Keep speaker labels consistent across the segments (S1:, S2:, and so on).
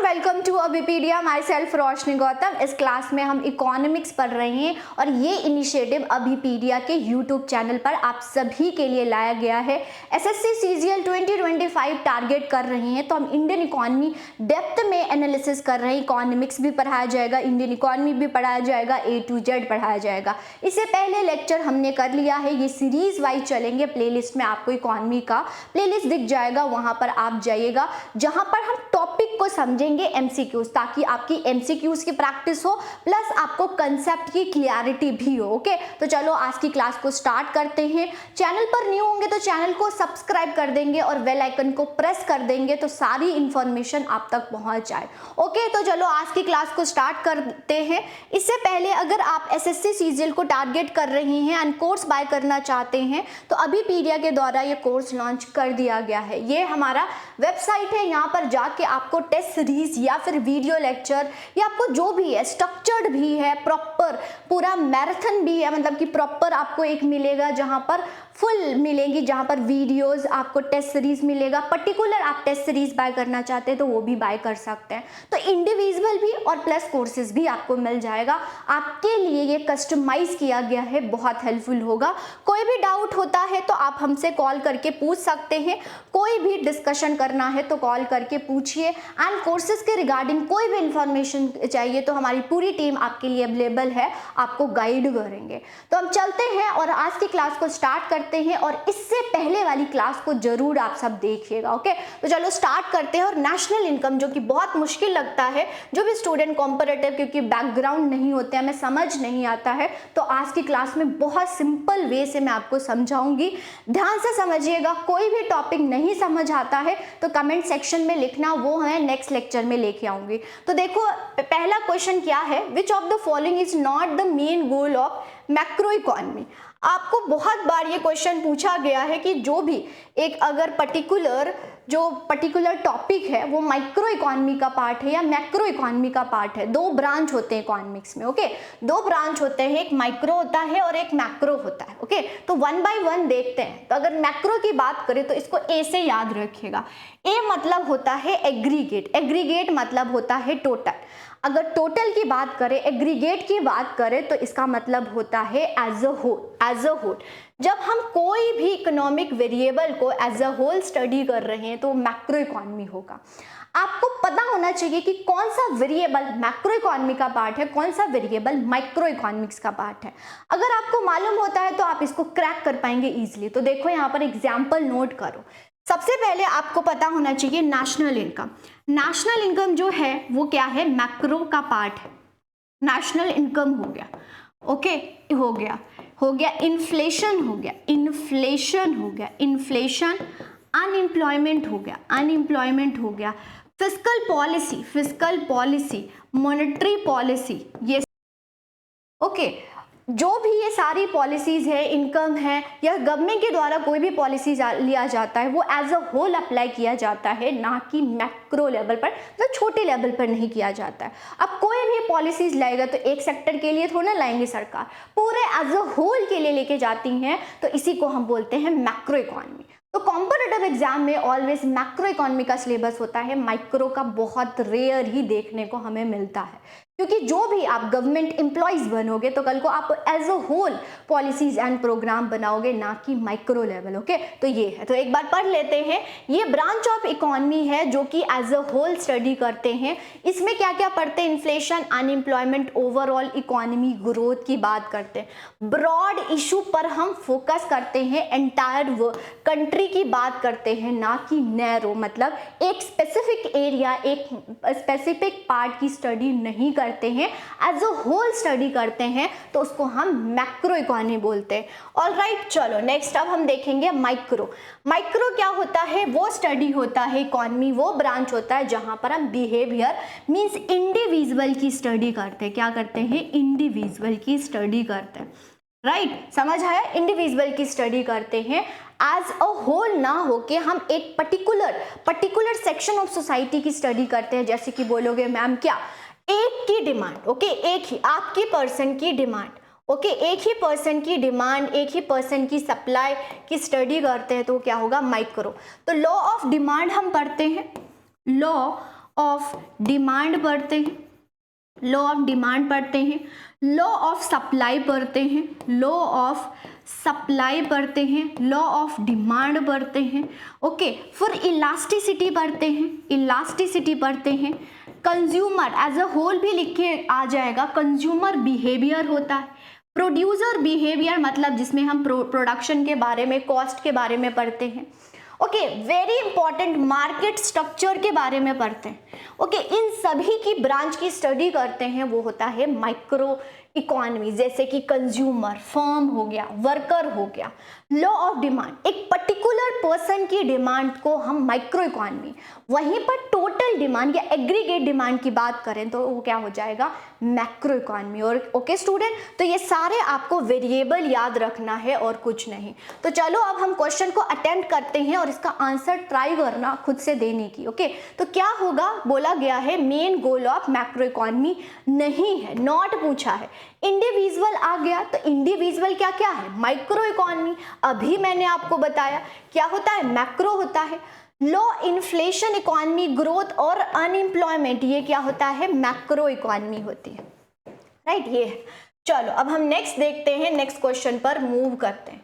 S1: Welcome to Abhipedia. Myself Roshni Gautam. इस class में हम इकोनॉमिक्स पढ़ रहे हैं और ये इनिशिएटिव अभिपीडिया के यूट्यूब चैनल पर आप सभी के लिए लाया गया है। एसएससी सीजीएल 2025 टारगेट कर रहे हैं, तो हम इंडियन इकोनॉमी डेप्थ में एनालिसिस कर रहे हैं। इकोनॉमिक्स भी पढ़ाया जाएगा, इंडियन इकोनॉमी भी पढ़ाया जाएगा, A to Z पढ़ाया जाएगा। इससे पहले लेक्चर हमने कर लिया है, ये सीरीज वाइज चलेंगे। प्लेलिस्ट में आपको इकोनॉमी का प्लेलिस्ट दिख जाएगा, वहां पर आप जाइएगा, जहां पर हम टॉपिक को समझेंगे एमसीक्यूज, ताकि आपकी एमसीक्यूज की प्रैक्टिस हो प्लस आपको कंसेप्ट की क्लियरिटी भी हो। ओके, तो चलो आज की क्लास को स्टार्ट करते हैं। चैनल पर न्यू होंगे तो चैनल को सब्सक्राइब कर देंगे और बेल आइकन को प्रेस कर देंगे तो सारी इंफॉर्मेशन आप तक पहुंच जाए। ओके, तो चलो आज की क्लास को स्टार्ट करते हैं। इससे पहले अगर आप एसएससी सीजीएल को टारगेट कर रहे हैं एंड कोर्स बाय करना चाहते हैं तो अभिपीडिया के द्वारा ये कोर्स लॉन्च कर दिया गया है। ये हमारा वेबसाइट है, यहाँ पर जाके आपको टेस्ट सीरीज या फिर वीडियो लेक्चर या आपको जो भी है, स्ट्रक्चर्ड भी है, प्रॉपर पूरा मैराथन भी है, मतलब कि प्रॉपर आपको एक मिलेगा जहां पर फुल मिलेंगी, जहां पर वीडियोस, आपको टेस्ट सीरीज मिलेगा। पर्टिकुलर आप टेस्ट सीरीज बाय करना चाहते हैं तो वो भी बाय कर सकते हैं। तो इंडिविजुअल भी और प्लस कोर्सेज भी आपको मिल जाएगा। आपके लिए ये कस्टमाइज किया गया है, बहुत हेल्पफुल होगा। कोई भी डाउट होता है तो आप हमसे कॉल करके पूछ सकते हैं। कोई भी डिस्कशन करना है तो कॉल करके पूछिए। एंड कोर्सेज के रिगार्डिंग कोई भी इंफॉर्मेशन चाहिए तो हमारी पूरी टीम आपके लिए अवेलेबल है, आपको गाइड करेंगे। तो हम चलते हैं और आज की क्लास को स्टार्ट करते हैं, और इससे पहले वाली क्लास को जरूर आप सब देखिएगा। ओके, तो चलो स्टार्ट करते हैं। और नेशनल इनकम, जो कि बहुत मुश्किल लगता है जो भी स्टूडेंट कॉम्परेटिव, क्योंकि बैकग्राउंड नहीं होते हैं, हमें समझ नहीं आता है, तो आज की क्लास में बहुत सिंपल वे से मैं आपको समझाऊंगी। ध्यान से समझिएगा। कोई भी टॉपिक नहीं समझ आता है तो कमेंट सेक्शन में लिखना, वो मैं नेक्स्ट लेक्चर में लेके आऊंगी। तो देखो पहला क्वेश्चन क्या है, which of the following is not the main goal of macro economy. आपको बहुत बार ये क्वेश्चन पूछा गया है कि जो भी एक अगर पर्टिकुलर टॉपिक है वो माइक्रो इकोनॉमी का पार्ट है या मैक्रो इकोनॉमी का पार्ट है। दो ब्रांच होते हैं इकोनॉमिक्स में। ओके, दो ब्रांच होते हैं, एक माइक्रो होता है और एक मैक्रो होता है। ओके, तो वन बाय वन देखते हैं। तो अगर मैक्रो की बात करें तो इसको ए से याद रखिएगा। ए मतलब होता है एग्रीगेट, एग्रीगेट मतलब होता है टोटल। अगर टोटल की बात करें, एग्रीगेट की बात करें तो इसका मतलब होता है as a whole, as a whole. जब हम कोई भी इकोनॉमिक वेरिएबल को एज अ होल स्टडी कर रहे हैं तो मैक्रो इकोनॉमी होगा। आपको पता होना चाहिए कि कौन सा वेरिएबल मैक्रो इकोनॉमी का पार्ट है, कौन सा वेरिएबल माइक्रो इकोनॉमिक्स का पार्ट है। अगर आपको मालूम होता है तो आप इसको क्रैक कर पाएंगे इजीली। तो देखो यहाँ पर एग्जाम्पल नोट करो। सबसे पहले आपको पता होना चाहिए नेशनल इनकम। नेशनल इनकम जो है वो क्या है, मैक्रो का पार्ट है। नेशनल इनकम हो गया, ओके, हो गया इन्फ्लेशन, हो गया इन्फ्लेशन, हो गया इन्फ्लेशन, अनएम्प्लॉयमेंट हो गया, अनएम्प्लॉयमेंट हो गया, fiscal policy, fiscal policy, monetary policy, ये ओके जो भी ये सारी पॉलिसीज है, इनकम है या गवर्नमेंट के द्वारा कोई भी पॉलिसी लिया जाता है वो एज अ होल अप्लाई किया जाता है, ना कि मैक्रो लेवल पर, मतलब छोटे लेवल पर नहीं किया जाता है। अब कोई भी पॉलिसीज लाएगा तो एक सेक्टर के लिए थोड़ा लाएंगे सरकार, पूरे एज अ होल के लिए लेके जाती हैं, तो इसी को हम बोलते हैं मैक्रो इकोनॉमी। तो कॉम्पिटिटिव एग्जाम में ऑलवेज मैक्रो इकोनॉमी का सिलेबस होता है, माइक्रो का बहुत रेयर ही देखने को हमें मिलता है, क्योंकि जो भी आप गवर्नमेंट एम्प्लॉयज बनोगे तो कल को आप as a whole policies and program बनाओगे, ना कि माइक्रो लेवल। ओके, तो ये है। तो एक बार पढ़ लेते हैं। ये ब्रांच ऑफ इकोनॉमी है जो कि एज अ होल स्टडी करते हैं। इसमें क्या क्या पढ़ते हैं, inflation, unemployment, overall economy growth की बात करते हैं। ब्रॉड इशू पर हम फोकस करते हैं, एंटायर कंट्री की बात करते हैं, ना कि नैरो, मतलब एक स्पेसिफिक एरिया, एक स्पेसिफिक पार्ट की स्टडी नहीं करते हैं, एज अ होल स्टडी करते हैं, तो उसको हम मैक्रो इकोनॉमी बोलते हैं। ऑलराइट, चलो नेक्स्ट अब हम देखेंगे माइक्रो। माइक्रो क्या होता है, वो स्टडी होता है इकोनॉमी, वो ब्रांच होता है जहां पर हम बिहेवियर मींस इंडिविजुअल की स्टडी करते हैं। क्या करते हैं, इंडिविजुअल की स्टडी करते हैं। राइट, समझ आया, इंडिविजुअल की स्टडी करते हैं, एज अ होल ना हो के हम एक पर्टिकुलर सेक्शन ऑफ सोसाइटी की स्टडी करते हैं। जैसे कि बोलोगे मैम क्या, एक की डिमांड, ओके, एक ही आपकी पर्सन की डिमांड, ओके, एक ही पर्सन की डिमांड, एक ही पर्सन की सप्लाई की स्टडी करते हैं तो क्या होगा, माइक्रो। तो लॉ ऑफ डिमांड हम पढ़ते हैं, लॉ ऑफ डिमांड पढ़ते हैं, लॉ ऑफ डिमांड पढ़ते हैं, लॉ ऑफ सप्लाई पढ़ते हैं, लॉ ऑफ सप्लाई पढ़ते हैं, लॉ ऑफ डिमांड पढ़ते हैं, ओके। फिर इलास्टिसिटी पढ़ते हैं, इलास्टिसिटी पढ़ते हैं, कंज्यूमर एज अ होल भी लिख के आ जाएगा, कंज्यूमर बिहेवियर होता है, प्रोड्यूसर बिहेवियर मतलब जिसमें हम प्रोडक्शन के बारे में, कॉस्ट के बारे में पढ़ते हैं, okay. Very important market structure के बारे में पढ़ते हैं, ओके। इन सभी की ब्रांच की स्टडी करते हैं, वो होता है माइक्रो इकोनॉमी, जैसे कि कंज्यूमर, फर्म हो गया, वर्कर हो गया, लॉ ऑफ डिमांड, एक पर्टिकुलर पर्सन की डिमांड को हम माइक्रो इकोनॉमी, वहीं पर टोटल डिमांड या एग्रीगेट डिमांड की बात करें तो वो क्या हो जाएगा, मैक्रो इकोनॉमी। और ओके स्टूडेंट, तो ये सारे आपको वेरिएबल याद रखना है और कुछ नहीं। तो चलो अब हम क्वेश्चन को अटेम्प्ट करते हैं और इसका आंसर ट्राई करना खुद से देने की, ओके। तो क्या होगा, बोला गया है main goal of macro economy नहीं है, नॉट पूछा है। इंडिविजुअल आ गया, तो इंडिविजुअल क्या क्या है, माइक्रो इकोनॉमी। अभी मैंने आपको बताया क्या होता है, मैक्रो होता है। लो इन्फ्लेशन इकोनॉमी, ग्रोथ और अनएम्प्लॉयमेंट, ये क्या होता है, मैक्रो इकोनॉमी होती है, राइट, ये है। चलो अब हम नेक्स्ट देखते हैं, नेक्स्ट क्वेश्चन पर मूव करते हैं।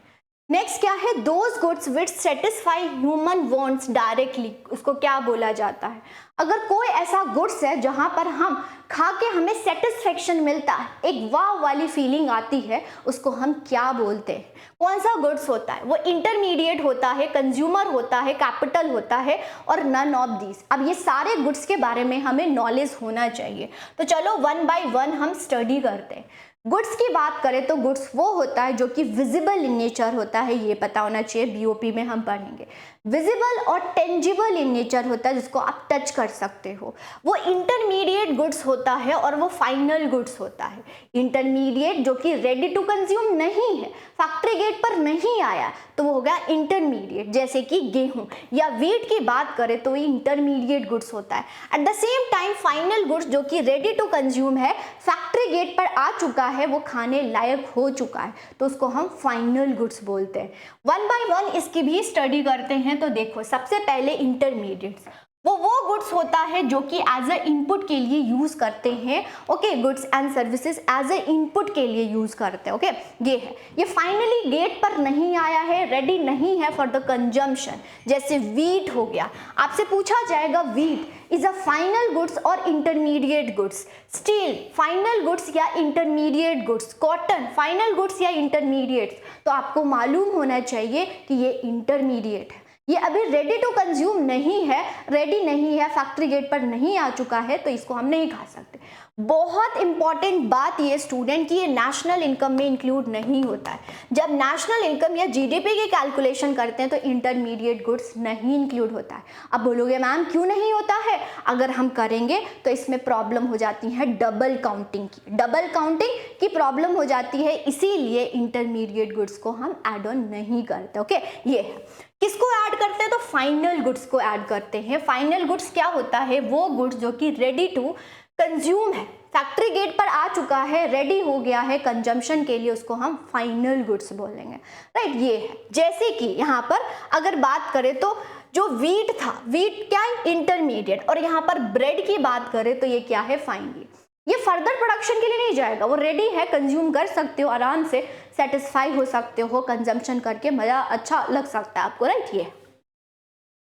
S1: नेक्स्ट क्या है, those goods which satisfy human wants directly, उसको क्या बोला जाता है। अगर कोई ऐसा गुड्स है जहां पर हम खा के हमें सेटिस्फेक्शन मिलता है, एक वाव वाली फीलिंग आती है, उसको हम क्या बोलते हैं, कौन सा गुड्स होता है, वो इंटरमीडिएट होता है, कंज्यूमर होता है, कैपिटल होता है और नन ऑफ दीज। अब ये सारे गुड्स के बारे में हमें नॉलेज होना चाहिए, तो चलो वन बाय वन हम स्टडी करते हैं। गुड्स की बात करें तो गुड्स वो होता है जो कि विजिबल इन नेचर होता है, ये पता होना चाहिए, बीओपी में हम पढ़ेंगे। विजिबल और टेंजिबल इन नेचर होता है, जिसको आप टच कर सकते हो। वो इंटरमीडिएट गुड्स होता है और वो फाइनल गुड्स होता है। इंटरमीडिएट जो कि रेडी टू कंज्यूम नहीं है, फैक्ट्री गेट पर नहीं आया, तो वो हो गया इंटरमीडिएट। जैसे कि गेहूं या वीट की बात करें तो ये इंटरमीडिएट गुड्स होता है। At the same time final goods जो कि रेडी टू कंज्यूम है, फैक्ट्री गेट पर आ चुका है, वो खाने लायक हो चुका है, तो उसको हम फाइनल गुड्स बोलते हैं। वन बाय वन इसकी भी स्टडी करते हैं। तो देखो, सबसे पहले इंटरमीडिएट्स, वो गुड्स होता है जो कि एज अ इनपुट के लिए यूज करते हैं, okay. Goods and services as a input के लिए यूज करते हैं, ओके। ये है, ये फाइनली गेट पर नहीं आया है, रेडी नहीं है फॉर द कंजम्पशन। जैसे वीट हो गया, आपसे पूछा जाएगा wheat is a final goods और intermediate goods. Steel final goods या intermediate goods. Cotton final goods या इंटरमीडिएट्स। तो आपको मालूम होना चाहिए कि ये इंटरमीडिएट है, ये अभी रेडी टू कंज्यूम नहीं है, रेडी नहीं है, फैक्ट्री गेट पर नहीं आ चुका है, तो इसको हम नहीं खा सकते। बहुत इंपॉर्टेंट बात ये स्टूडेंट कि ये नेशनल इनकम में इंक्लूड नहीं होता है। जब नेशनल इनकम या जीडीपी की कैलकुलेशन करते हैं तो इंटरमीडिएट गुड्स नहीं इंक्लूड होता है। अब बोलोगे मैम क्यों नहीं होता है, अगर हम करेंगे तो इसमें प्रॉब्लम हो जाती है डबल काउंटिंग की, डबल काउंटिंग की प्रॉब्लम हो जाती है, इसीलिए इंटरमीडिएट गुड्स को हम एड ऑन नहीं करते, ओके। ये है, किसको ऐड करते हैं, तो फाइनल गुड्स को ऐड करते हैं। फाइनल गुड्स क्या होता है, वो गुड्स जो कि रेडी टू कंज्यूम है, फैक्ट्री गेट पर आ चुका है, रेडी हो गया है कंजम्पशन के लिए, उसको हम फाइनल गुड्स बोलेंगे, राइट। ये है, जैसे कि यहाँ पर अगर बात करें तो जो वीट था, वीट क्या है, इंटरमीडिएट, और यहाँ पर ब्रेड की बात करें तो ये क्या है, फाइनली। ये फर्दर प्रोडक्शन के लिए नहीं जाएगा, वो रेडी है, कंज्यूम कर सकते हो, आराम से सेटिस्फाई हो सकते हो, कंजम्पशन करके मजा अच्छा लग सकता है आपको, राइट। ये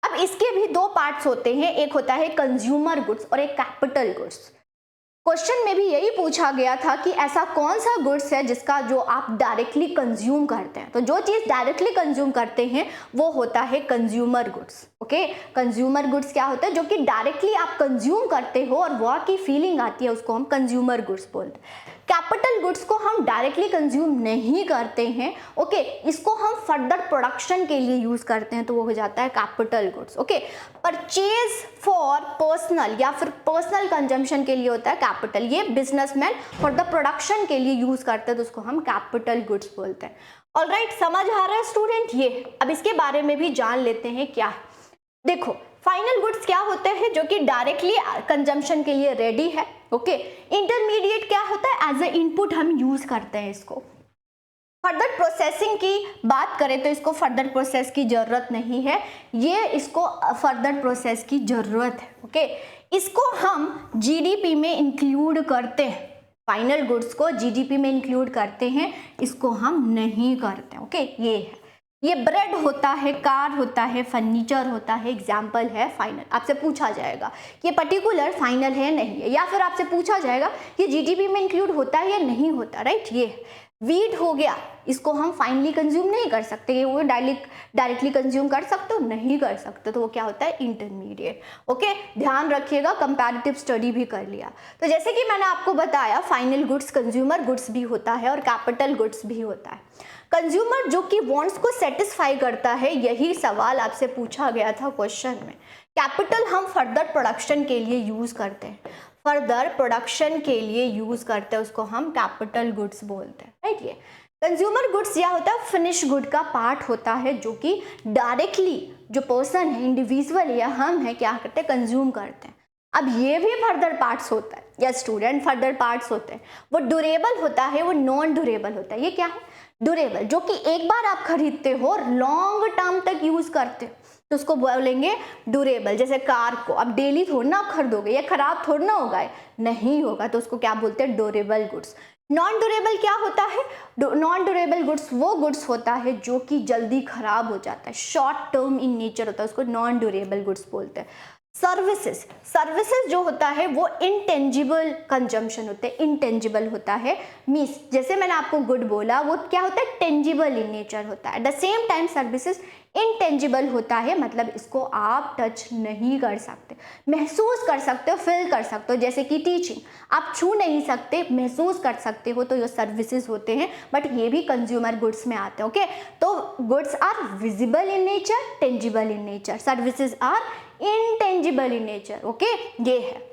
S1: अब इसके भी दो पार्ट्स होते हैं, एक होता है कंज्यूमर गुड्स और एक कैपिटल गुड्स। क्वेश्चन में भी यही पूछा गया था कि ऐसा कौन सा गुड्स है जिसका जो आप डायरेक्टली कंज्यूम करते हैं। तो जो चीज डायरेक्टली कंज्यूम करते हैं वो होता है consumer goods, okay. Consumer goods क्या होता है, जो कि डायरेक्टली आप कंज्यूम करते हो और वह की फीलिंग आती है, उसको हम कंज्यूमर गुड्स बोलते हैं। कैपिटल गुड्स को हम डायरेक्टली कंज्यूम नहीं करते हैं, ओके। इसको हम फर्दर प्रोडक्शन के लिए यूज करते हैं, तो वो हो जाता है capital goods, okay. Purchase for personal या फिर पर्सनल कंजम्पशन के लिए होता है कैपिटल, ये बिजनेसमैन फॉर द प्रोडक्शन के लिए यूज करते हैं, तो उसको हम कैपिटल गुड्स बोलते हैं। ऑलराइट, समझ आ रहा है स्टूडेंट। ये अब इसके बारे में भी जान लेते हैं क्या है। देखो, फाइनल गुड्स क्या होते हैं, जो कि डायरेक्टली कंजम्पशन के लिए रेडी है, ओके। इंटरमीडिएट क्या होता है, एज ए इनपुट हम यूज करते हैं इसको, फर्दर प्रोसेसिंग की बात करें तो इसको फर्दर प्रोसेस की ज़रूरत नहीं है, ये इसको फर्दर प्रोसेस की ज़रूरत है। ओके, इसको हम जीडीपी में इंक्लूड करते हैं, फाइनल गुड्स को जीडीपी में इंक्लूड करते हैं, इसको हम नहीं करते। ओके, ये है, ये ब्रेड होता है, कार होता है, फर्नीचर होता है, एग्जाम्पल है फाइनल। आपसे पूछा जाएगा ये पर्टिकुलर फाइनल है नहीं है, या फिर आपसे पूछा जाएगा ये जीडीपी में इंक्लूड होता है या नहीं होता, राइट। ये वीट हो गया, इसको हम फाइनली कंज्यूम नहीं कर सकते, ये वो डायरेक्टली कंज्यूम कर सकते हो, नहीं कर सकते, तो वो क्या होता है, इंटरमीडिएट। ओके, ध्यान रखिएगा, कंपैरेटिव स्टडी भी कर लिया। तो जैसे कि मैंने आपको बताया, फाइनल गुड्स कंज्यूमर गुड्स भी होता है और कैपिटल गुड्स भी होता है। कंज्यूमर जो कि वांट्स को सेटिस्फाई करता है, यही सवाल आपसे पूछा गया था क्वेश्चन में। कैपिटल हम फर्दर प्रोडक्शन के लिए यूज करते हैं, फर्दर प्रोडक्शन के लिए यूज करते हैं, उसको हम कैपिटल गुड्स बोलते हैं, राइट। ये कंज्यूमर गुड्स या होता है फिनिश गुड का पार्ट होता है, जो कि डायरेक्टली जो पर्सन है, इंडिविजुअल या हम है, क्या करते हैं, कंज्यूम करते हैं। अब ये भी फर्दर पार्ट्स होता है, या स्टूडेंट फर्दर पार्ट्स होते हैं, वो ड्यूरेबल होता है, वो नॉन ड्यूरेबल होता है। ये क्या है, ड्यूरेबल, जो कि एक बार आप खरीदते हो और लॉन्ग टर्म तक यूज करते हो, तो उसको बोलेंगे ड्यूरेबल। जैसे कार को अब डेली थोड़ा ना खरीदोगे, या खराब थोड़ा ना होगा, नहीं होगा, तो उसको क्या बोलते हैं, ड्यूरेबल गुड्स। नॉन ड्यूरेबल क्या होता है, नॉन ड्यूरेबल गुड्स वो गुड्स होता है जो कि जल्दी खराब हो जाता है, शॉर्ट टर्म इन नेचर होता है, उसको नॉन ड्यूरेबल गुड्स बोलते हैं। सर्विसेज जो होता है वो इंटेंजिबल कंजम्पशन होते हैं, इंटेंजिबल होता है, मीन्स जैसे मैंने आपको गुड बोला, वो क्या होता है, टेंजिबल इन नेचर होता है। At the same time services intangible होता है, मतलब इसको आप टच नहीं कर सकते, महसूस कर सकते हो, फील कर सकते हो। जैसे कि टीचिंग आप छू नहीं सकते, महसूस कर सकते हो, तो ये सर्विसेज होते हैं, बट ये भी कंज्यूमर गुड्स में आते हैं। ओके, तो goods are visible in nature, tangible in nature, services are intangible in nature. Okay, ये है,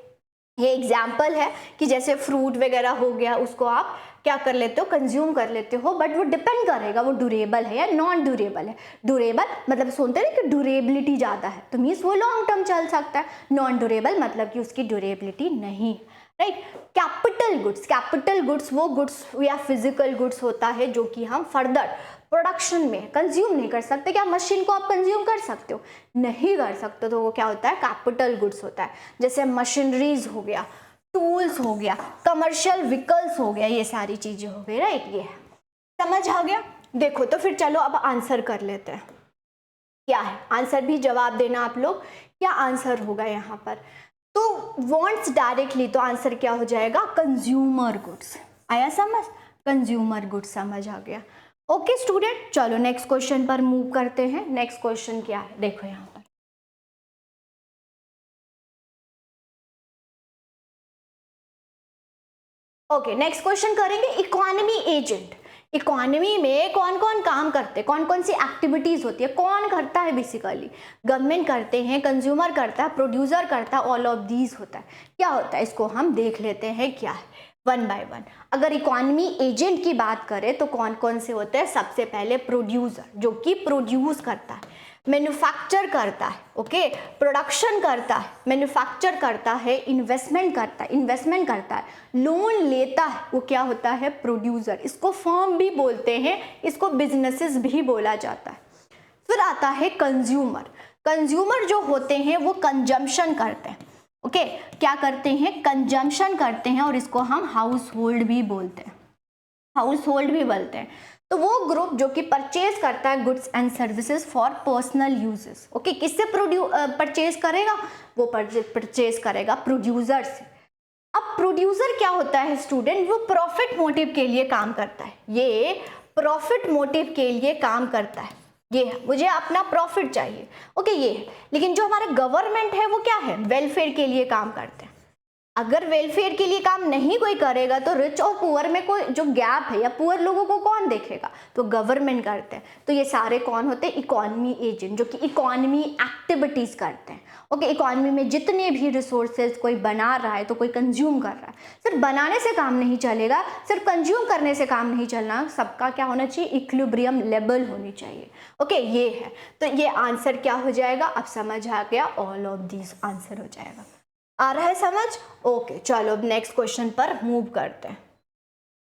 S1: ये एग्जाम्पल है कि जैसे फ्रूट वगैरह हो गया, उसको आप क्या कर लेते हो, कंज्यूम कर लेते हो, बट वो डिपेंड करेगा वो ड्यूरेबल है या नॉन ड्यूरेबल है। ड्यूरेबल मतलब सुनते हैं कि ड्यूरेबिलिटी ज़्यादा है, तो मीन्स वो लॉन्ग टर्म चल सकता है। नॉन ड्यूरेबल मतलब कि उसकी ड्यूरेबिलिटी नहीं, राइट। कैपिटल गुड्स वो गुड्स या फिजिकल गुड्स होता है जो कि हम फर्दर प्रोडक्शन में कंज्यूम नहीं कर सकते। क्या मशीन को आप कंज्यूम कर सकते हो, नहीं कर सकते, तो वो क्या होता है, कैपिटल गुड्स होता है। जैसे मशीनरीज हो गया, टूल्स हो गया, कमर्शियल व्हीकल्स हो गया, ये सारी चीजें हो गई, राइट। ये समझ आ गया। देखो तो फिर चलो अब आंसर कर लेते हैं, क्या है आंसर, भी जवाब देना आप लोग, क्या आंसर होगा यहाँ पर। तो वांट्स डायरेक्टली, तो आंसर क्या हो जाएगा, कंज्यूमर गुड्स। आया समझ, कंज्यूमर गुड्स समझ आ गया। ओके स्टूडेंट, चलो नेक्स्ट क्वेश्चन पर मूव करते हैं। नेक्स्ट क्वेश्चन क्या है, देखो यहाँ पर, ओके नेक्स्ट क्वेश्चन करेंगे, इकोनॉमी एजेंट। इकोनॉमी में कौन कौन काम करते हैं, कौन कौन सी एक्टिविटीज होती है, कौन करता है, बेसिकली गवर्नमेंट करते हैं, कंज्यूमर करता है, प्रोड्यूसर करता है, ऑल ऑफ दीज होता है। क्या होता है, इसको हम देख लेते हैं क्या है, वन बाय वन। अगर इकोनॉमी एजेंट की बात करें तो कौन कौन से होते हैं, सबसे पहले प्रोड्यूसर, जो कि प्रोड्यूस करता है, मैन्युफैक्चर करता है, ओके, प्रोडक्शन करता है, मैन्युफैक्चर करता है, इन्वेस्टमेंट करता है, लोन लेता है, वो क्या होता है, प्रोड्यूसर। इसको फर्म भी बोलते हैं, इसको बिजनेसेस भी बोला जाता है। फिर आता है कंज्यूमर। कंज्यूमर जो होते हैं वो कंजम्पशन करते हैं, ओके, क्या करते हैं, कंजम्पशन करते हैं, और इसको हम हाउस होल्ड भी बोलते हैं, हाउस होल्ड भी बोलते हैं। तो वो ग्रुप जो कि परचेज करता है goods and services for personal uses, okay, किससे परचेज करेगा, वो परचेज करेगा प्रोड्यूसर से। अब प्रोड्यूसर क्या होता है स्टूडेंट, वो प्रॉफिट मोटिव के लिए काम करता है, ये प्रॉफिट मोटिव के लिए काम करता है, ये मुझे अपना प्रॉफिट चाहिए, ओके, ये है। लेकिन जो हमारा गवर्नमेंट है वो क्या है, वेलफेयर के लिए काम करते हैं। अगर वेलफेयर के लिए काम नहीं कोई करेगा तो रिच और पुअर में कोई जो गैप है या पुअर लोगों को कौन देखेगा, तो गवर्नमेंट करते हैं। तो ये सारे कौन होते हैं, इकोनॉमी एजेंट, जो कि इकोनॉमी एक्टिविटीज करते हैं, ओके। इकोनॉमी में जितने भी रिसोर्सेज कोई बना रहा है तो कोई कंज्यूम कर रहा है, सिर्फ बनाने से काम नहीं चलेगा, सिर्फ कंज्यूम करने से काम नहीं चलना, सबका क्या होना चाहिए, इक्विलिब्रियम लेवल होनी चाहिए, ओके, ये है। तो ये आंसर क्या हो जाएगा, अब समझ आ गया, ऑल ऑफ दिस आंसर हो जाएगा। आ रहा है समझ, ओके। चलो अब नेक्स्ट क्वेश्चन पर मूव करते हैं।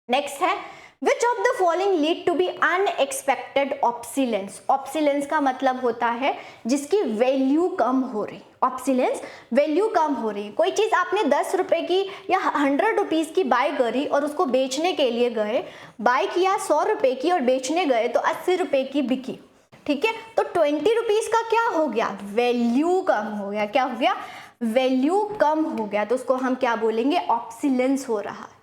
S1: नेक्स्ट है which of the following lead to be unexpected obsolescence. Obsolescence का मतलब होता है जिसकी वैल्यू कम हो रही, ऑब्सिलेंस वैल्यू कम हो रही। कोई चीज़ आपने 10 रुपए की या 100 रुपीज़ की बाय करी और उसको बेचने के लिए गए, बाय किया 100 रुपए की और बेचने गए तो 80 रुपए की बिकी, ठीक है, तो 20 रुपीज़ का क्या हो गया, वैल्यू कम हो गया। क्या हो गया, वैल्यू कम हो गया, तो उसको हम क्या बोलेंगे, ऑब्सिलेंस हो रहा है।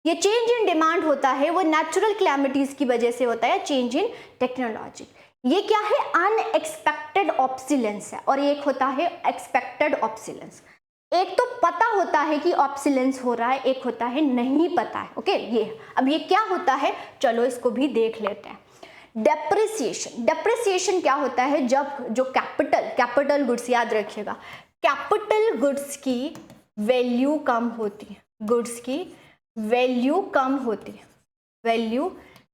S1: ये चेंज इन डिमांड होता है वो नेचुरल क्लैमिटीज की वजह से होता है, चेंज इन टेक्नोलॉजी। ये क्या है, अनएक्सपेक्टेड ऑब्सिलेंस है, और एक होता है एक्सपेक्टेड ऑब्सिलेंस। एक तो पता होता है कि ऑब्सिलेंस हो रहा है, एक होता है नहीं पता है। ओके, ये अब ये क्या होता है, चलो इसको भी देख लेते हैं। डेप्रिसिएशन, डेप्रिसिएशन क्या होता है, जब जो कैपिटल गुड्स, याद रखिएगा, कैपिटल गुड्स की वैल्यू कम होती है, गुड्स की वैल्यू कम होती है, वैल्यू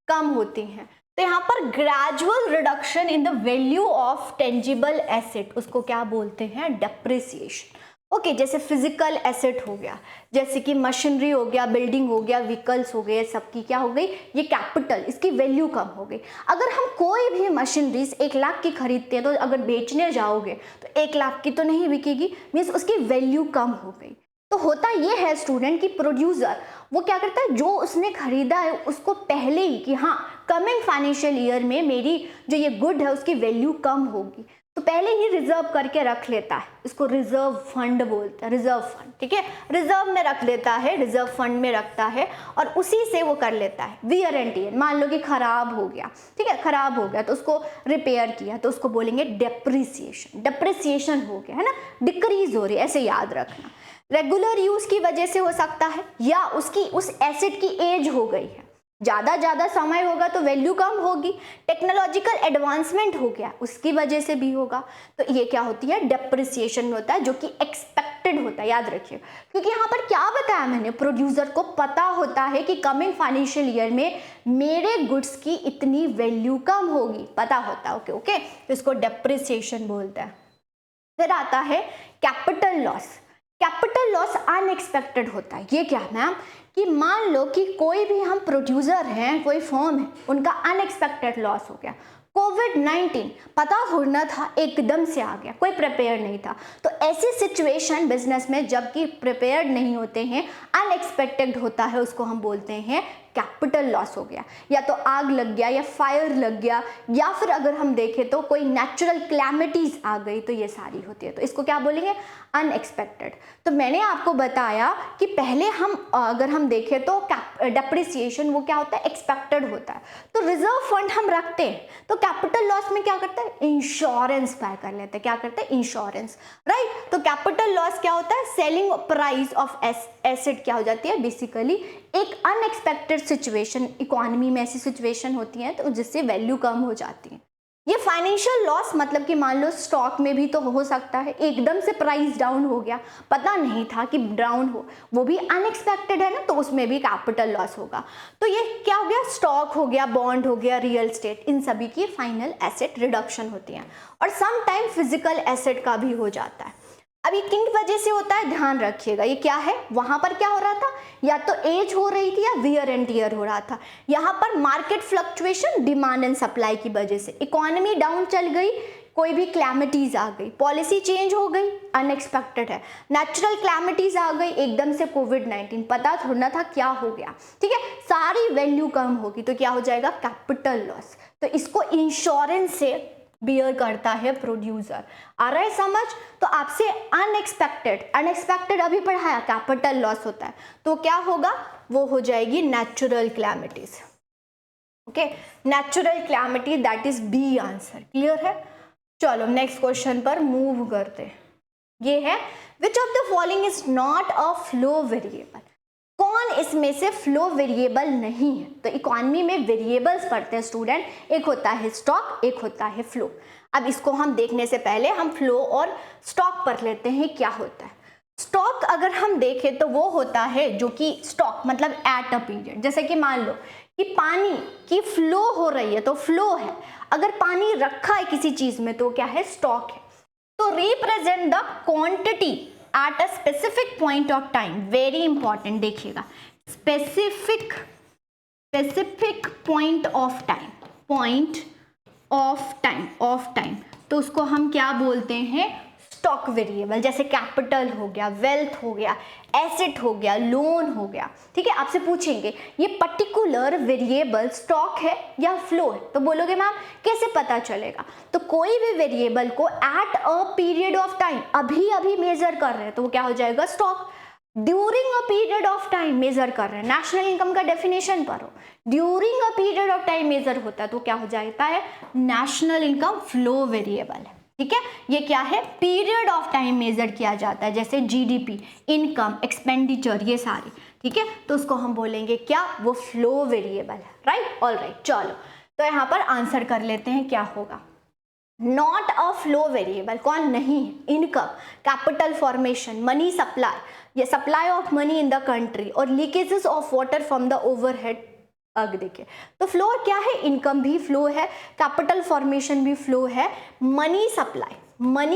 S1: कम होती है, तो यहाँ पर gradual reduction in the value of tangible asset, उसको क्या बोलते हैं, डेप्रिसिएशन। ओके, जैसे फिजिकल एसेट हो गया, जैसे कि मशीनरी हो गया, बिल्डिंग हो गया, व्हीकल्स हो गए, सबकी क्या हो गई, ये कैपिटल, इसकी वैल्यू कम हो गई। अगर हम कोई भी मशीनरीज 1 लाख की खरीदते हैं तो अगर बेचने जाओगे तो 1 लाख की तो नहीं बिकेगी, मीन्स उसकी वैल्यू कम हो गई। तो होता ये है स्टूडेंट कि प्रोड्यूसर वो क्या करता है, जो उसने खरीदा है उसको पहले ही कि हाँ कमिंग फाइनेंशियल ईयर में मेरी जो ये गुड है उसकी वैल्यू कम होगी, तो पहले ही रिजर्व करके रख लेता है, इसको रिजर्व फंड बोलते हैं, रिजर्व फंड, ठीक है, रिजर्व में रख लेता है, रिजर्व फंड में रखता है और उसी से वो कर लेता है वियर एंड टियर। मान लो कि खराब हो गया, ठीक है, खराब हो गया तो उसको रिपेयर किया तो उसको बोलेंगे डेप्रिसिएशन, डेप्रिसिएशन हो गया है ना, डिक्रीज हो रही है, ऐसे याद रखना। रेगुलर यूज की वजह से हो सकता है, या उसकी उस एसेट की एज हो गई है, ज़्यादा समय होगा तो वैल्यू कम होगी, टेक्नोलॉजिकल एडवांसमेंट हो गया उसकी वजह से भी होगा, तो ये क्या होती है, डेप्रिसिएशन होता है, जो कि एक्सपेक्टेड होता है, याद रखिए। क्योंकि यहाँ पर क्या बताया मैंने, प्रोड्यूसर को पता होता है कि कमिंग फाइनेंशियल ईयर में मेरे गुड्स की इतनी वैल्यू कम होगी, पता होता है। ओके, तो इसको डेप्रिसिएशन बोलते हैं। फिर आता है capital loss. Capital loss unexpected होता है। ये क्या है मैम, कि मान लो कि कोई भी हम प्रोड्यूसर हैं, कोई फर्म है, उनका अनएक्सपेक्टेड लॉस हो गया, कोविड-19 पता होना था, एकदम से आ गया, कोई प्रिपेयर नहीं था। तो ऐसी सिचुएशन बिजनेस में जबकि प्रिपेयर्ड नहीं होते हैं, अनएक्सपेक्टेड होता है, उसको हम बोलते हैं कैपिटल लॉस हो गया। या तो आग लग गया, या फायर लग गया, या फिर अगर हम देखें तो कोई नेचुरल क्लैमिटीज आ गई, तो ये सारी होती है, तो इसको क्या बोलेंगे, अनएक्सपेक्टेड। तो मैंने आपको बताया कि पहले हम अगर हम देखें तो डेप्रिसिएशन वो क्या होता है, एक्सपेक्टेड होता है। तो रिजर्व फंड हम रखते हैं, तो कैपिटल लॉस में क्या करते हैं, इंश्योरेंस बाय कर लेते हैं, क्या करते हैं, इंश्योरेंस, राइट। तो कैपिटल लॉस क्या होता है, सेलिंग प्राइस ऑफ एसेट क्या हो जाती है, बेसिकली एक अनएक्सपेक्टेड सिचुएशन, इकोनॉमी में ऐसी सिचुएशन होती है तो जिससे वैल्यू कम हो जाती है। ये फाइनेंशियल लॉस मतलब कि मान लो स्टॉक में भी तो हो सकता है, एकदम से प्राइस डाउन हो गया, पता नहीं था कि डाउन हो, वो भी अनएक्सपेक्टेड है ना, तो उसमें भी कैपिटल लॉस होगा। तो ये क्या हो गया, स्टॉक हो गया, बॉन्ड हो गया, रियल एस्टेट, इन सभी की फाइनल एसेट रिडक्शन होती है, और सम टाइम फिजिकल एसेट का भी हो जाता है। अब ये किन वजह से होता है, ध्यान रखिएगा, ये क्या है, वहां पर क्या हो रहा था, या तो एज हो रही थी या वियर एंड टियर हो रहा था। यहाँ पर market fluctuation, demand and supply की वजह से, इकोनॉमी डाउन चल गई, कोई भी क्लैमिटीज आ गई, पॉलिसी चेंज हो गई, अनएक्सपेक्टेड है, नेचुरल क्लैमिटीज आ गई, एकदम से कोविड-19 पता थोड़ा था क्या हो गया, ठीक है, सारी वैल्यू कम होगी, तो क्या हो जाएगा, कैपिटल लॉस। तो इसको इंश्योरेंस से बियर करता है प्रोड्यूसर। आ रहा है समझ। तो आपसे अनएक्सपेक्टेड अभी पढ़ाया, कैपिटल लॉस होता है, तो क्या होगा, वो हो जाएगी natural calamities. Okay, natural calamity, that is B answer. Clear है। चलो नेक्स्ट क्वेश्चन पर मूव करते हैं। ये है, which of the following is not a flow variable, कौन इसमें से फ्लो वेरिएबल नहीं है। तो इकोनॉमी में वेरिएबल्स पढ़ते हैं स्टूडेंट, एक होता है स्टॉक, एक होता है फ्लो। अब इसको हम देखने से पहले हम फ्लो और स्टॉक पढ़ लेते हैं क्या होता है। स्टॉक अगर हम देखें तो वो होता है जो कि स्टॉक मतलब एट अ पीरियड, जैसे कि मान लो कि पानी की फ्लो हो रही है तो फ्लो है, अगर पानी रखा है किसी चीज में तो क्या है, स्टॉक है। तो represent the quantity at a specific point of time, very important, देखिएगा specific specific point of time, तो उसको हम क्या बोलते हैं, स्टॉक वेरिएबल। जैसे कैपिटल हो गया, वेल्थ हो गया, एसेट हो गया, लोन हो गया, ठीक है। आपसे पूछेंगे ये पर्टिकुलर वेरिएबल स्टॉक है या फ्लो है, तो बोलोगे मैम कैसे पता चलेगा। तो कोई भी वेरिएबल को eight a period of time अभी अभी मेजर कर रहे हैं तो वो क्या हो जाएगा, stock. During a period of time measure कर रहे हैं, नेशनल इनकम का डेफिनेशन पढ़ो, during a period of time measure होता है तो क्या हो जाता है, नेशनल इनकम फ्लो वेरिएबल है, ठीक है। ये क्या है, पीरियड ऑफ टाइम मेजर किया जाता है, जैसे जीडीपी, इनकम, एक्सपेंडिचर, ये सारे, ठीक है। तो उसको हम बोलेंगे क्या, वो फ्लो वेरिएबल है, राइट। ऑल राइट, चलो तो यहाँ पर आंसर कर लेते हैं क्या होगा। नॉट अ फ्लो वेरिएबल कौन नहीं है, income, capital formation, money supply, ये supply of money in the country और leakages of water from the overhead. अब देखिए तो फ्लो क्या है, इनकम भी फ्लो है, कैपिटल फॉर्मेशन भी फ्लो है, मनी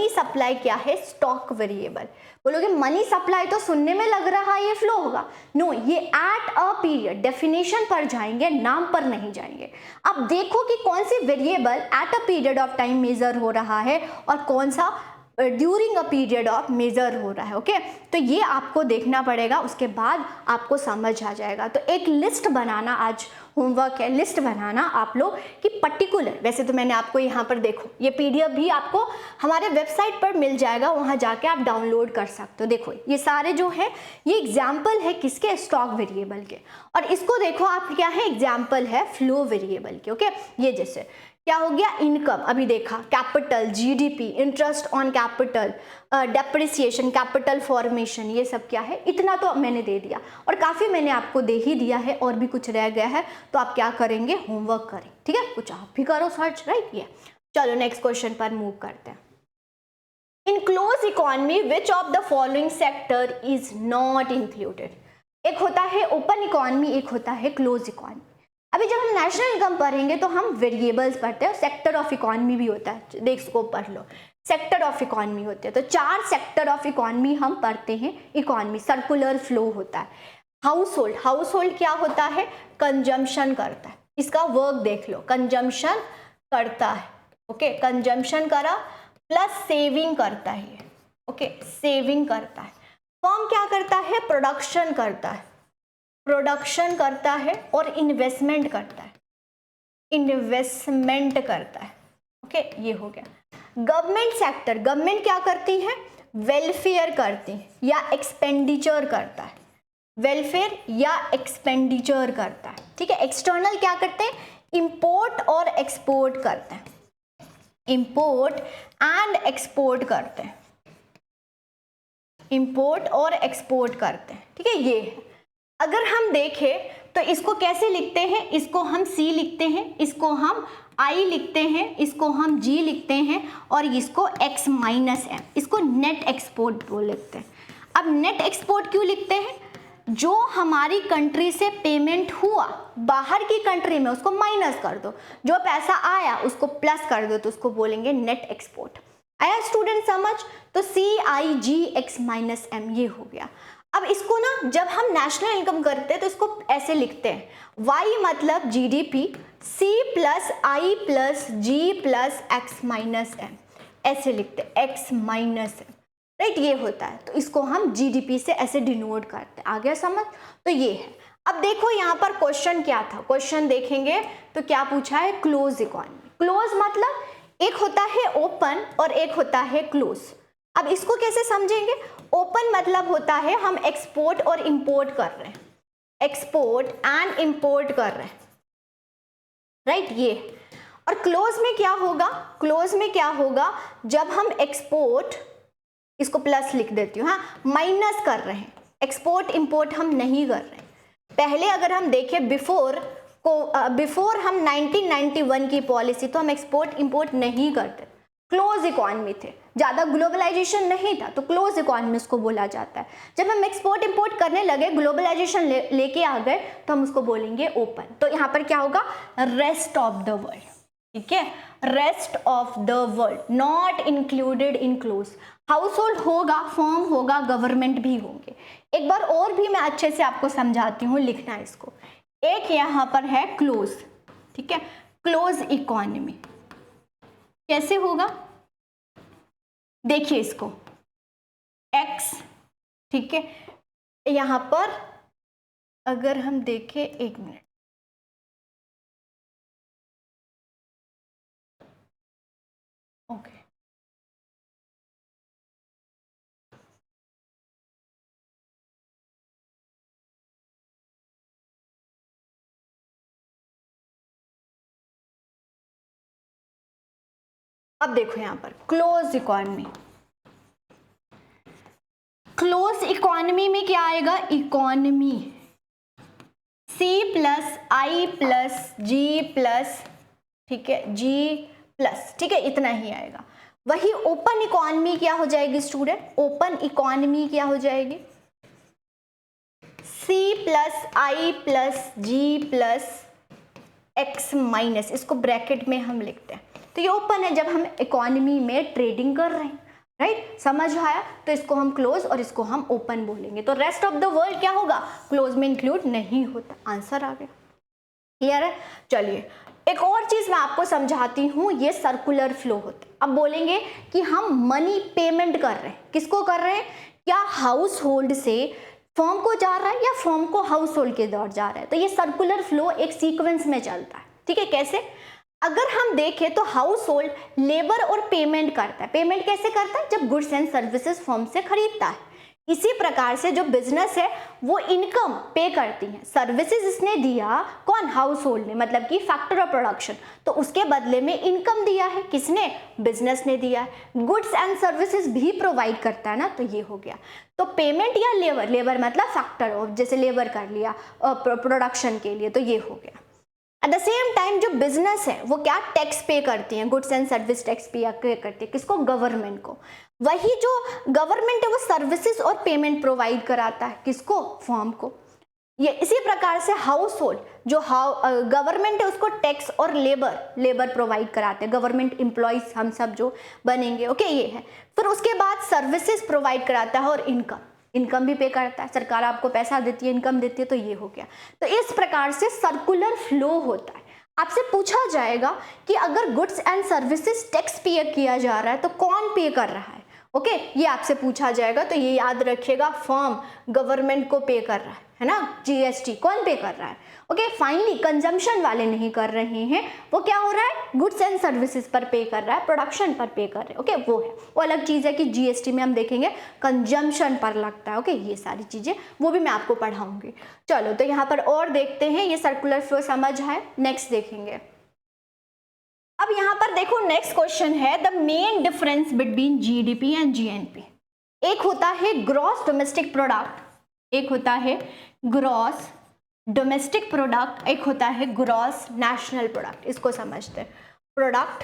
S1: सप्लाई क्या है, स्टॉक वेरिएबल। बोलोगे मनी सप्लाई तो सुनने में लग रहा है ये फ्लो होगा, नो, ये एट अ पीरियड, डेफिनेशन पर जाएंगे, नाम पर नहीं जाएंगे। अब देखो कि कौन सी variable at a period of time measure हो रहा है और कौन सा during a period of measure हो रहा है, ओके। तो ये आपको देखना पड़ेगा, उसके बाद आपको समझ आ जाएगा। तो एक लिस्ट बनाना आज होमवर्क है, लिस्ट बनाना आप लोग कि पर्टिकुलर, वैसे तो मैंने आपको यहाँ पर देखो ये पीडीएफ भी आपको हमारे वेबसाइट पर मिल जाएगा, वहाँ जाके आप डाउनलोड कर सकते हो। देखो ये सारे जो है ये एग्जाम्पल है किसके, स्टॉक वेरिएबल के, और इसको देखो आप क्या है, एग्जाम्पल है फ्लो वेरिएबल के, ओके। ये जैसे क्या हो गया, इनकम अभी देखा, capital, GDP, interest on capital, depreciation, capital formation, ये सब क्या है, इतना तो मैंने दे दिया और काफ़ी मैंने आपको दे ही दिया है, और भी कुछ रह गया है तो आप क्या करेंगे, होमवर्क करें, ठीक है, कुछ आप भी करो सर्च, राइट। ये चलो नेक्स्ट क्वेश्चन पर मूव करते हैं। In close economy which of the following sector is not included. एक होता है ओपन इकोनॉमी, एक होता है क्लोज इकोनॉमी। अभी जब हम नेशनल इनकम पढ़ेंगे तो हम वेरिएबल्स पढ़ते हैं, सेक्टर ऑफ इकोनॉमी भी होता है, देख इसको पढ़ लो, सेक्टर ऑफ इकोनॉमी होते हैं। तो 4 सेक्टर ऑफ इकोनॉमी हम पढ़ते हैं, इकोनॉमी सर्कुलर फ्लो होता है। हाउस होल्ड क्या होता है, कंजम्पशन करता है, इसका वर्क देख लो, कंजम्पशन करता है, ओके, कंजम्पशन करा प्लस सेविंग करता है, ओके, सेविंग करता है। फर्म क्या करता है, प्रोडक्शन करता है और इन्वेस्टमेंट करता है, ओके, ये हो गया। गवर्नमेंट सेक्टर, गवर्नमेंट क्या करती है, वेलफेयर करती है या एक्सपेंडिचर करता है, वेलफेयर या एक्सपेंडिचर करता है, ठीक है। एक्सटर्नल क्या करते हैं, इंपोर्ट और एक्सपोर्ट करते हैं, इंपोर्ट एंड एक्सपोर्ट करते हैं, इंपोर्ट और एक्सपोर्ट करते हैं, ठीक है। ये है। अगर हम देखें तो इसको कैसे लिखते हैं, इसको हम C लिखते हैं, इसको हम I लिखते हैं, इसको हम G लिखते हैं और इसको X माइनस M, इसको नेट एक्सपोर्ट बोल लिखते हैं। अब नेट एक्सपोर्ट क्यों लिखते हैं, जो हमारी कंट्री से पेमेंट हुआ बाहर की कंट्री में उसको माइनस कर दो, जो पैसा आया उसको प्लस कर दो, तो उसको बोलेंगे नेट एक्सपोर्ट। आया स्टूडेंट समझ, तो CIGX माइनस M ये हो गया। अब इसको ना जब हम नेशनल इनकम करते हैं तो इसको ऐसे लिखते हैं, Y मतलब GDP, C plus I plus G plus X minus M, ऐसे लिखते हैं, X माइनस M, राइट, ये होता है। तो इसको हम GDP से ऐसे डिनोट करते हैं, आ गया समझ। तो ये है। अब देखो यहाँ पर क्वेश्चन क्या था, क्वेश्चन देखेंगे तो क्या पूछा है, क्लोज इकोनॉमी। क्लोज मतलब एक होता है ओपन और एक होता है क्लोज। अब इसको कैसे समझेंगे, ओपन मतलब होता है हम एक्सपोर्ट और इंपोर्ट कर रहे हैं, एक्सपोर्ट एंड इंपोर्ट कर रहे हैं, राइट, ये। और क्लोज में क्या होगा, क्लोज में क्या होगा, जब हम एक्सपोर्ट, इसको प्लस लिख देती हूँ, हाँ, माइनस कर रहे हैं, एक्सपोर्ट इंपोर्ट हम नहीं कर रहे हैं। पहले अगर हम देखें बिफोर हम 1991 की पॉलिसी, तो हम एक्सपोर्ट इंपोर्ट नहीं करते, क्लोज इकोनॉमी थे, ज़्यादा ग्लोबलाइजेशन नहीं था, तो क्लोज इकोनॉमी उसको बोला जाता है। जब हम एक्सपोर्ट इंपोर्ट करने लगे, ग्लोबलाइजेशन लेके आ गए, तो हम उसको बोलेंगे ओपन। तो यहाँ पर क्या होगा, रेस्ट ऑफ द वर्ल्ड, ठीक है, rest of the world not included in close. House hold होगा, फर्म होगा, गवर्नमेंट भी होंगे। एक बार और भी मैं अच्छे से आपको समझाती हूँ, लिखना है इसको। एक यहाँ पर है क्लोज, ठीक है, क्लोज इकोनॉमी। कैसे होगा, देखिए इसको x, ठीक है, यहाँ पर अगर हम देखें, एक मिनट, ओके, अब देखो यहाँ पर क्लोज इकोनॉमी, क्लोज इकोनॉमी में क्या आएगा, इकोनॉमी C प्लस आई प्लस जी प्लस, ठीक है, जी प्लस, ठीक है, इतना ही आएगा। वही ओपन इकोनॉमी क्या हो जाएगी स्टूडेंट, ओपन इकोनॉमी क्या हो जाएगी, C प्लस आई प्लस जी प्लस एक्स माइनस, इसको ब्रैकेट में हम लिखते हैं, तो ये ओपन है जब हम इकोनॉमी में ट्रेडिंग कर रहे हैं, राइट, समझ आया, तो इसको हम क्लोज और इसको हम ओपन बोलेंगे। तो रेस्ट ऑफ द वर्ल्ड क्या होगा, क्लोज में इंक्लूड नहीं होता, आंसर आ गया, क्लियर है। चलिए एक और चीज मैं आपको समझाती हूँ, ये सर्कुलर फ्लो होता है। अब बोलेंगे कि हम मनी पेमेंट कर रहे हैं, किसको कर रहे हैं, क्या हाउस होल्ड से फर्म को जा रहा है या फर्म को हाउस होल्ड के दौर जा रहा है, तो ये सर्कुलर फ्लो एक सीक्वेंस में चलता है, ठीक है। कैसे, अगर हम देखें तो हाउस होल्ड लेबर और पेमेंट करता है, पेमेंट कैसे करता है, जब गुड्स एंड सर्विसेज फर्म से खरीदता है। इसी प्रकार से जो बिजनेस है वो इनकम पे करती है, सर्विसेज इसने दिया, कौन, हाउस होल्ड ने, मतलब कि फैक्टर ऑफ प्रोडक्शन, तो उसके बदले में इनकम दिया है, किसने, बिजनेस ने दिया है। गुड्स एंड सर्विसेज भी प्रोवाइड करता है ना, तो ये हो गया। तो पेमेंट या लेबर, लेबर मतलब फैक्टर ऑफ, जैसे लेबर कर लिया प्रोडक्शन के लिए, तो ये हो गया। एट द सेम टाइम जो बिजनेस है वो क्या, टैक्स पे करती हैं, गुड्स एंड सर्विस टैक्स पे करती है, किसको, गवर्नमेंट को। वही जो गवर्नमेंट है वो सर्विसेज और पेमेंट प्रोवाइड कराता है, किसको, फर्म को। ये इसी प्रकार से हाउस होल्ड जो गवर्नमेंट है उसको टैक्स और लेबर प्रोवाइड कराते हैं, गवर्नमेंट एम्प्लॉयज हम सब जो बनेंगे, ओके, ये है। फिर उसके बाद सर्विसेज प्रोवाइड कराता है और इनकम भी पे करता है, सरकार आपको पैसा देती है, इनकम देती है, तो ये हो गया। तो इस प्रकार से सर्कुलर फ्लो होता है। आपसे पूछा जाएगा कि अगर गुड्स एंड सर्विसेज टैक्स पे किया जा रहा है तो कौन पे कर रहा है, ओके, ये आपसे पूछा जाएगा, तो ये याद रखिएगा, फर्म गवर्नमेंट को पे कर रहा है ना, जीएसटी कौन पे कर रहा है, ओके। फाइनली कंजम्पशन वाले नहीं कर रहे हैं, वो क्या हो रहा है, गुड्स एंड सर्विसेज पर पे कर रहा है, प्रोडक्शन पर पे कर रहे हैं, ओके, वो है, वो अलग चीज है कि जीएसटी में हम देखेंगे कंजम्पशन पर लगता है, ओके, ये सारी चीजें वो भी मैं आपको पढ़ाऊंगी। चलो तो यहाँ पर और देखते हैं, ये सर्कुलर फ्लो समझ है, नेक्स्ट देखेंगे। अब यहाँ पर देखो नेक्स्ट क्वेश्चन है, the main difference between GDP and GNP. एक होता है ग्रॉस डोमेस्टिक प्रोडक्ट, एक होता है ग्रॉस डोमेस्टिक प्रोडक्ट, एक होता है ग्रॉस नेशनल प्रोडक्ट। इसको समझते हैं, प्रोडक्ट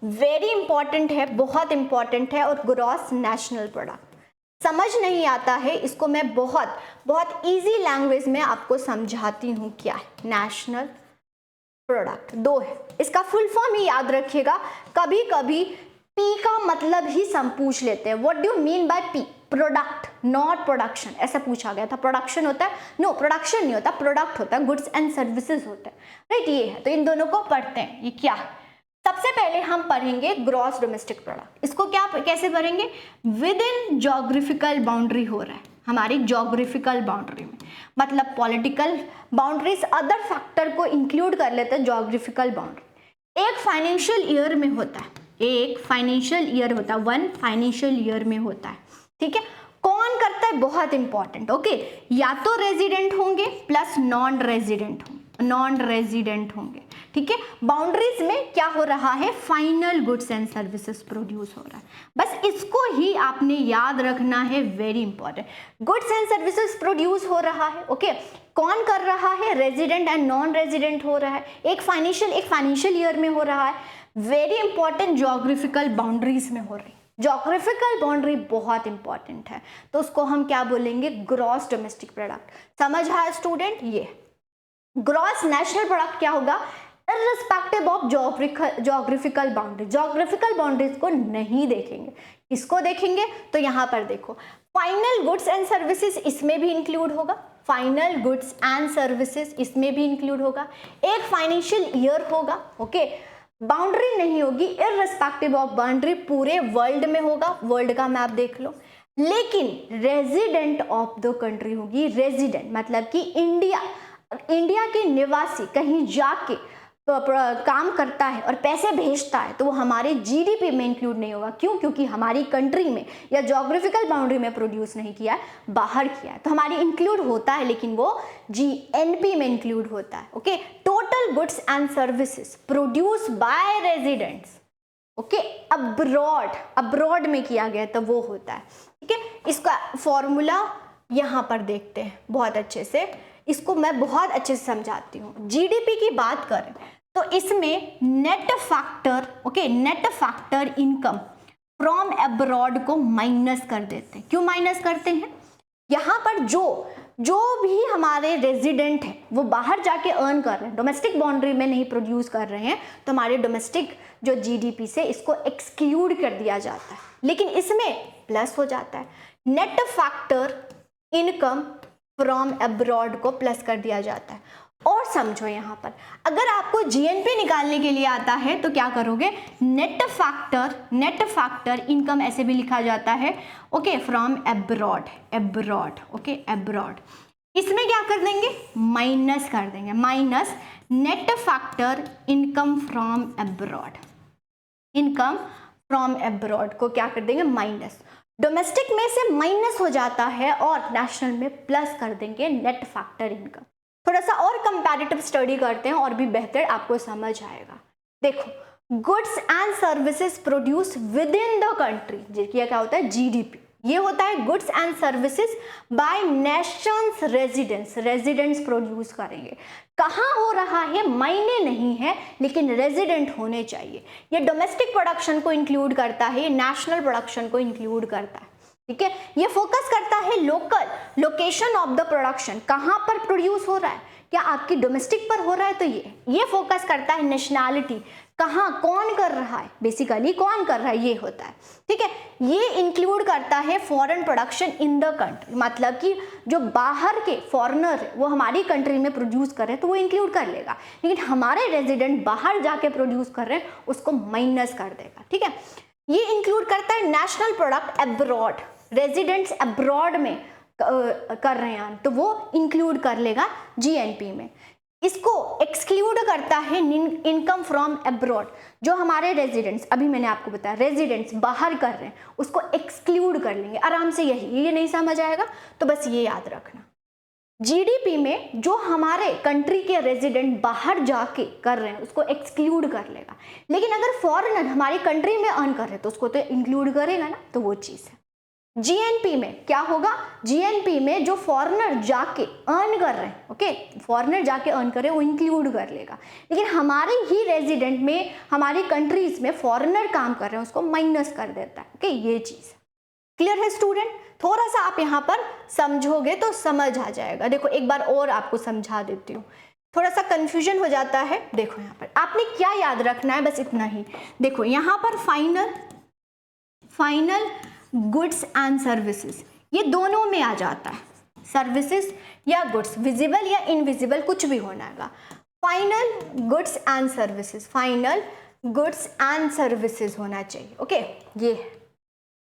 S1: वेरी इंपॉर्टेंट है, बहुत इंपॉर्टेंट है, और ग्रॉस नेशनल प्रोडक्ट समझ नहीं आता है, इसको मैं बहुत बहुत इजी लैंग्वेज में आपको समझाती हूँ। क्या है नेशनल प्रोडक्ट, दो है, इसका फुल फॉर्म ही याद रखिएगा। कभी कभी पी का मतलब ही सब पूछ लेते हैं, what do you mean by P, product not production, ऐसा पूछा गया था। प्रोडक्शन होता है, नो प्रोडक्शन नहीं होता, प्रोडक्ट होता है, गुड्स एंड सर्विसेज होता है, राइट, ये है। तो इन दोनों को पढ़ते हैं, ये क्या है। सबसे पहले हम पढ़ेंगे ग्रॉस डोमेस्टिक प्रोडक्ट, इसको क्या कैसे पढ़ेंगे, विद इन जोग्राफिकल बाउंड्री हो रहा है, हमारी जोग्राफिकल बाउंड्री में, मतलब पॉलिटिकल बाउंड्रीज अदर फैक्टर को इंक्लूड कर लेते हैं जोग्राफिकल बाउंड्री। एक फाइनेंशियल ईयर में होता है, एक फाइनेंशियल ईयर होता है, वन फाइनेंशियल ईयर में होता है, ठीक है। कौन करता है, बहुत इंपॉर्टेंट, ओके, या तो रेजिडेंट होंगे प्लस नॉन रेजिडेंट होंगे, ठीक है। बाउंड्रीज में क्या हो रहा है, final goods and services produce हो रहा है, बस इसको ही आपने याद रखना है, very important. Goods and services produce हो रहा है, ओके, कौन कर रहा है, रेजिडेंट एंड नॉन रेजिडेंट हो रहा है, एक फाइनेंशियल ईयर में हो रहा है, वेरी इंपॉर्टेंट, जोग्राफिकल बाउंड्रीज में हो रही है। जोग्राफिकल बाउंड्री बहुत इंपॉर्टेंट है, तो उसको हम क्या बोलेंगे, ग्रॉस डोमेस्टिक प्रोडक्ट। समझ आया स्टूडेंट। ये ग्रॉस नेशनल प्रोडक्ट क्या होगा, irrespective of geographical boundary, geographical boundaries को नहीं देखेंगे, इसको देखेंगे। तो यहाँ पर देखो फाइनल गुड्स एंड सर्विसेज इसमें भी इंक्लूड होगा, फाइनल गुड्स एंड सर्विसेज इसमें भी इंक्लूड होगा। एक फाइनेंशियल ईयर होगा, ओके। बाउंड्री नहीं होगी, इररिस्पेक्टिव ऑफ बाउंड्री पूरे वर्ल्ड में होगा, वर्ल्ड का मैप देख लो। लेकिन रेजिडेंट ऑफ द कंट्री होगी, रेजिडेंट मतलब कि इंडिया के निवासी कहीं जाके काम करता है और पैसे भेजता है तो वो हमारे जीडीपी में इंक्लूड नहीं होगा। क्यों? क्योंकि हमारी कंट्री में या ज्योग्राफिकल बाउंड्री में प्रोड्यूस नहीं किया है, बाहर किया है, तो हमारी इंक्लूड होता है लेकिन वो जीएनपी में इंक्लूड होता है, okay. Total goods and services produce by residents, okay, abroad में किया गया तो वो होता है, ठीक है। इसका फॉर्मूला यहाँ पर देखते हैं बहुत अच्छे से, इसको मैं बहुत अच्छे से समझाती हूँ। जीडीपी की बात करें तो इसमें net factor, okay, net factor income from abroad को माइनस कर देते हैं। क्यों माइनस करते हैं? यहाँ पर जो भी हमारे रेजिडेंट हैं वो बाहर जाके अर्न कर रहे हैं, डोमेस्टिक बाउंड्री में नहीं प्रोड्यूस कर रहे हैं, तो हमारे डोमेस्टिक जो जीडीपी से इसको एक्सक्लूड कर दिया जाता है, लेकिन इसमें प्लस हो जाता है। Net factor income from abroad को प्लस कर दिया जाता है। और समझो यहाँ पर अगर आपको जीएनपी निकालने के लिए आता है तो क्या करोगे? नेट फैक्टर इनकम ऐसे भी लिखा जाता है, okay, from abroad, okay, abroad. इसमें क्या कर देंगे? माइनस कर देंगे, minus net factor income from abroad, income from abroad को क्या कर देंगे? माइनस। डोमेस्टिक में से माइनस हो जाता है और नेशनल में प्लस कर देंगे नेट फैक्टर इनकम। थोड़ा सा और कंपैरेटिव स्टडी करते हैं और भी बेहतर आपको समझ आएगा। देखो, goods and services produce with in the country, क्या होता है? जीडीपी। ये होता है goods and services by Nations residents produce करेंगे। कहाँ हो रहा है मायने नहीं है, लेकिन रेजिडेंट होने चाहिए। ये डोमेस्टिक प्रोडक्शन को इंक्लूड करता है, ये नेशनल प्रोडक्शन को इंक्लूड करता है, ठीक है। ये फोकस करता है लोकेशन ऑफ द प्रोडक्शन, कहाँ पर प्रोड्यूस हो रहा है, क्या आपकी डोमेस्टिक पर हो रहा है, तो ये फोकस करता है नेशनैलिटी, कहाँ कौन कर रहा है, बेसिकली कौन कर रहा है ये होता है, ठीक है। ये इंक्लूड करता है foreign production in the country, मतलब कि जो बाहर के फॉरेनर है वो हमारी कंट्री में प्रोड्यूस कर रहे हैं तो वो इंक्लूड कर लेगा, लेकिन हमारे रेजिडेंट बाहर जाके प्रोड्यूस कर रहे हैं उसको माइनस कर देगा, ठीक है। ये इंक्लूड करता है national product abroad, residents abroad में कर रहे हैं तो वो इंक्लूड कर लेगा जीएनपी में। इसको एक्सक्लूड करता है इनकम फ्रॉम अब्रॉड, जो हमारे रेजिडेंट्स, अभी मैंने आपको बताया रेजिडेंट्स बाहर कर रहे हैं उसको एक्सक्लूड कर लेंगे आराम से। ये नहीं समझ आएगा तो बस ये याद रखना, जीडीपी में जो हमारे कंट्री के रेजिडेंट बाहर जाके कर रहे हैं उसको एक्सक्लूड कर लेगा, लेकिन अगर फॉरेनर हमारी कंट्री में अर्न कर रहे हैं तो उसको तो इंक्लूड करेगा ना, तो वो चीज़ है। जीएनपी में क्या होगा? जीएनपी में जो फॉरेनर जाके अर्न कर रहे हैं, ओके, फॉरेनर जाके अर्न कर रहे हैं वो इंक्लूड कर लेगा, लेकिन हमारे ही रेजिडेंट में हमारी कंट्रीज में फॉरेनर काम कर रहे हैं उसको माइनस कर देता है, ओके। ये चीज़ क्लियर है स्टूडेंट? थोड़ा सा आप यहाँ पर समझोगे तो समझ आ जाएगा। देखो एक बार और आपको समझा देती हूँ, थोड़ा सा कंफ्यूजन हो जाता है। देखो यहाँ पर आपने क्या याद रखना है, बस इतना ही। देखो यहाँ पर फाइनल गुड्स एंड सर्विसेज ये दोनों में आ जाता है, सर्विसेज या गुड्स, विजिबल या इनविजिबल कुछ भी होना है। Final goods and services, final goods and services होना चाहिए, ओके। ये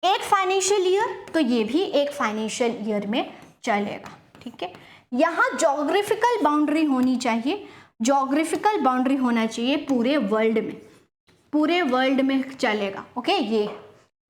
S1: एक फाइनेंशियल ईयर तो ये भी एक फाइनेंशियल ईयर में चलेगा, ठीक है। यहाँ ज्योग्राफिकल बाउंड्री होनी चाहिए, ज्योग्राफिकल बाउंड्री होना चाहिए पूरे वर्ल्ड में चलेगा, ओके।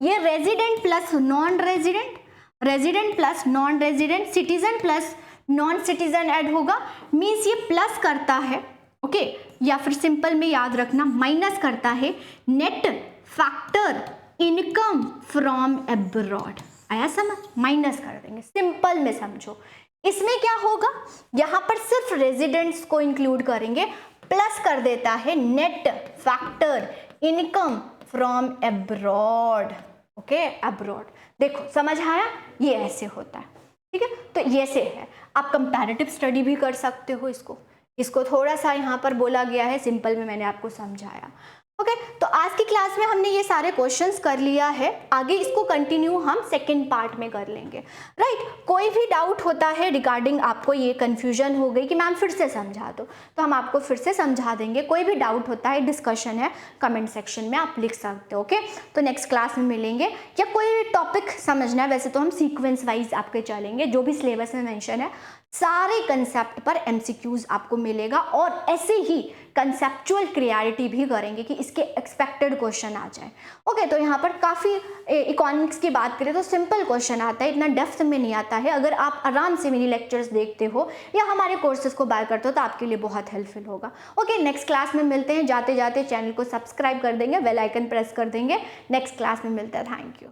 S1: ये resident plus non resident, resident plus non resident, citizen plus non citizen add होगा, मीन्स ये प्लस करता है, ओके, या फिर सिंपल में याद रखना माइनस करता है net factor income from abroad. आया समझ? माइनस कर देंगे, सिंपल में समझो। इसमें क्या होगा? यहाँ पर सिर्फ रेजिडेंट्स को इंक्लूड करेंगे, प्लस कर देता है net factor income from abroad, okay, abroad. देखो समझ आया? ये ऐसे होता है, ठीक है। तो ये से है, आप कंपैरेटिव स्टडी भी कर सकते हो इसको थोड़ा सा यहाँ पर बोला गया है, सिंपल में मैंने आपको समझाया। ओके तो आज की क्लास में हमने ये सारे क्वेश्चंस कर लिया है, आगे इसको कंटिन्यू हम सेकंड पार्ट में कर लेंगे। राइट, कोई भी डाउट होता है रिगार्डिंग, आपको ये कंफ्यूजन हो गई कि मैम फिर से समझा दो, तो हम आपको फिर से समझा देंगे। कोई भी डाउट होता है, डिस्कशन है, कमेंट सेक्शन में आप लिख सकते हो। ओके, तो नेक्स्ट क्लास में मिलेंगे। या कोई टॉपिक समझना है, वैसे तो हम सीक्वेंस वाइज आपके चलेंगे, जो भी सिलेबस में मेंशन है सारे कंसेप्ट पर एमसीक्यूज आपको मिलेगा, और ऐसे ही कंसेप्चुअल क्लियरिटी भी करेंगे कि इसके एक्सपेक्टेड क्वेश्चन आ जाए। ओके, तो यहाँ पर काफ़ी इकोनॉमिक्स की बात करें तो सिंपल क्वेश्चन आता है, इतना डेप्थ में नहीं आता है। अगर आप आराम से मेरी लेक्चर्स देखते हो या हमारे कोर्सेज को बाय करते हो तो आपके लिए बहुत हेल्पफुल होगा। ओके, नेक्स्ट क्लास में मिलते हैं। जाते जाते चैनल को सब्सक्राइब कर देंगे, बेल आइकन प्रेस कर देंगे। नेक्स्ट क्लास में मिलते हैं। Thank you.